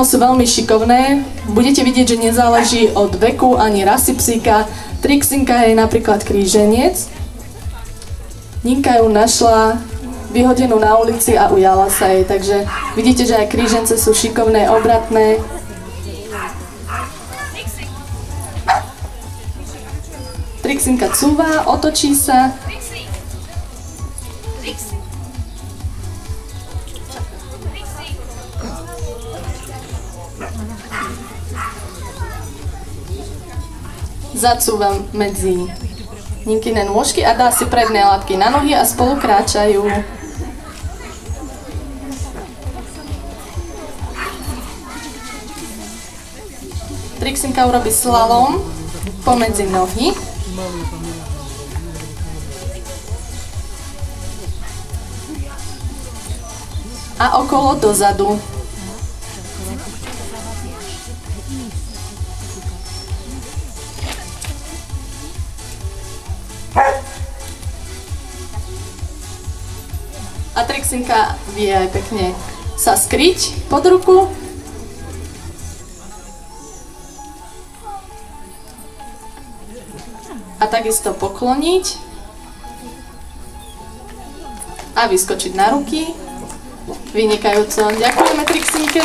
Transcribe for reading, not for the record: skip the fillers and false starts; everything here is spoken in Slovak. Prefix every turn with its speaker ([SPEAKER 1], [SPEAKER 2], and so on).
[SPEAKER 1] Sú veľmi šikovné. Budete vidieť, že nezáleží od veku ani rasy psíka. Trixinka je napríklad kríženec. Ninka ju našla vyhodenú na ulici a ujala sa jej. Takže vidíte, že aj krížence sú šikovné, obratné. Trixinka cúva, otočí sa. Zacúvam medzi Ninkine nôžky a dá si predné látky na nohy a spolu kráčajú. Trixinka urobí slalom pomedzi nohy. A okolo dozadu. A Trixinka vie aj pekne sa skryť pod ruku. A takisto pokloniť. A vyskočiť na ruky. Vynikajúco. Ďakujeme Trixinke.